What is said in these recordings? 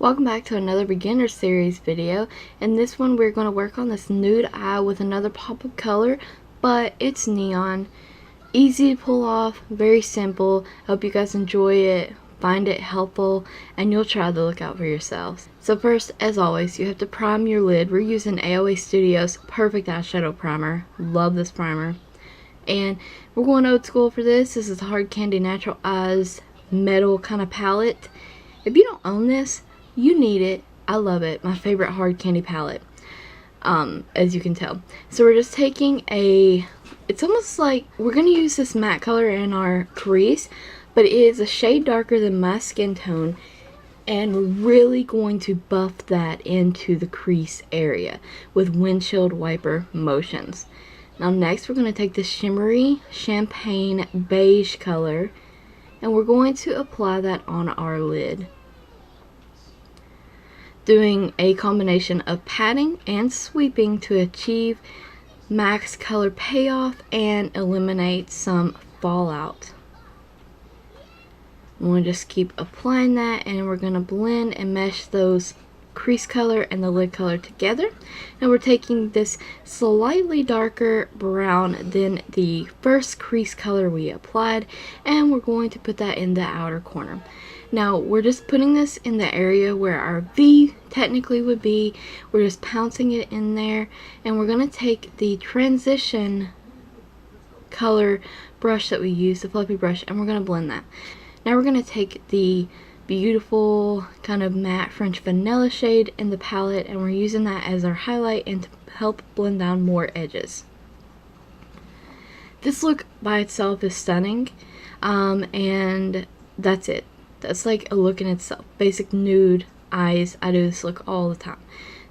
Welcome back to another beginner series video. In this one we're going to work on this nude eye with another pop of color, but it's neon. Easy to pull off, very simple. Hope you guys enjoy it, find it helpful, and you'll try to look out for yourselves. So first, as always, you have to prime your lid. We're using AOA Studios Perfect Eyeshadow Primer. Love this primer. And we're going old school for this. This is HardCandy Natural Eyes metal kind of palette. If you don't own this, you need it. I love it. My favorite HardCandy palette, as you can tell. So we're just taking it's almost like we're going to use this matte color in our crease, but it is a shade darker than my skin tone, and we're really going to buff that into the crease area with windshield wiper motions. Now next we're going to take this shimmery champagne beige color, and we're going to apply that on our lid, doing a combination of patting and sweeping to achieve max color payoff and eliminate some fallout. I'm going to just keep applying that, and we're going to blend and mesh those crease color and the lid color together. And we're taking this slightly darker brown than the first crease color we applied, and we're going to put that in the outer corner. Now we're just putting this in the area where our V technically would be. We're just pouncing it in there, and we're going to take the transition color brush that we use, the fluffy brush, and we're going to blend that. Now we're going to take the beautiful kind of matte French vanilla shade in the palette, and we're using that as our highlight and to help blend down more edges. This look by itself is stunning, and that's it. That's like a look in itself. Basic nude eyes. I do this look all the time.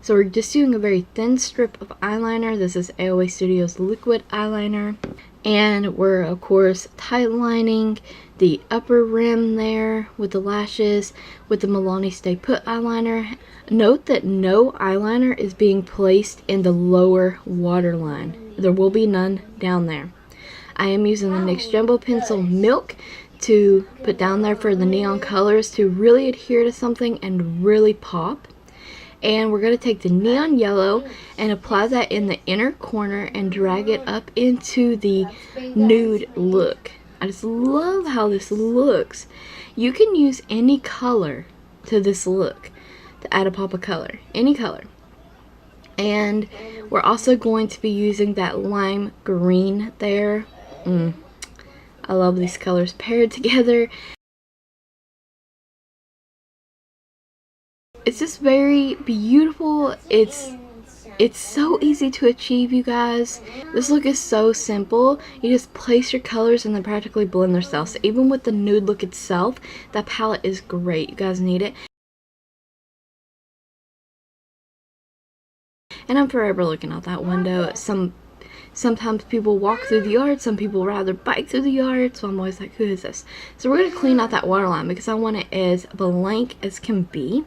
So we're just doing a very thin strip of eyeliner. This is AOA Studios liquid eyeliner, and we're of course tight lining the upper rim there with the lashes with the Milani Stay Put eyeliner. Note that no eyeliner is being placed in the lower waterline. There will be none down there. I am using the NYX Jumbo Pencil Milk to put down there for the neon colors to really adhere to something and really pop. And we're going to take the neon yellow and apply that in the inner corner and drag it up into the nude look. I just love how this looks. You can use any color to this look to add a pop of color, any color. And we're also going to be using that lime green there. I love these colors paired together. It's just very beautiful. It's so easy to achieve, you guys. This look is so simple. You just place your colors and they practically blend themselves. Even with the nude look itself, that palette is great. You guys need it. And I'm forever looking out that window. Sometimes people walk through the yard, some people rather bike through the yard, so I'm always like, who is this? So we're going to clean out that waterline because I want it as blank as can be.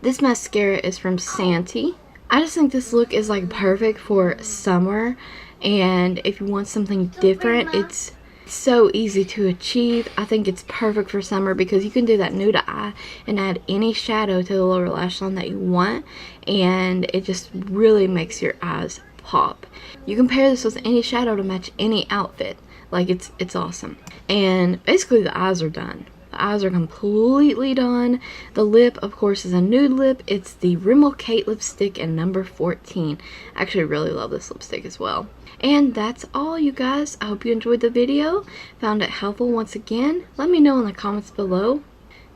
This mascara is from Santee. I just think this look is like perfect for summer, and if you want something different, it's so easy to achieve. I think it's perfect for summer because you can do that nude eye and add any shadow to the lower lash line that you want, and it just really makes your eyes pop. You can pair this with any shadow to match any outfit. Like it's awesome. And basically the eyes are done. The eyes are completely done. The lip, of course, is a nude lip. It's the Rimmel Kate lipstick in number 14. I actually really love this lipstick as well. And that's all, you guys. I hope you enjoyed the video, found it helpful. Once again, let me know in the comments below.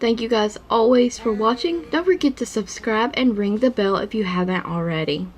Thank you guys always for watching. Don't forget to subscribe and ring the bell if you haven't already.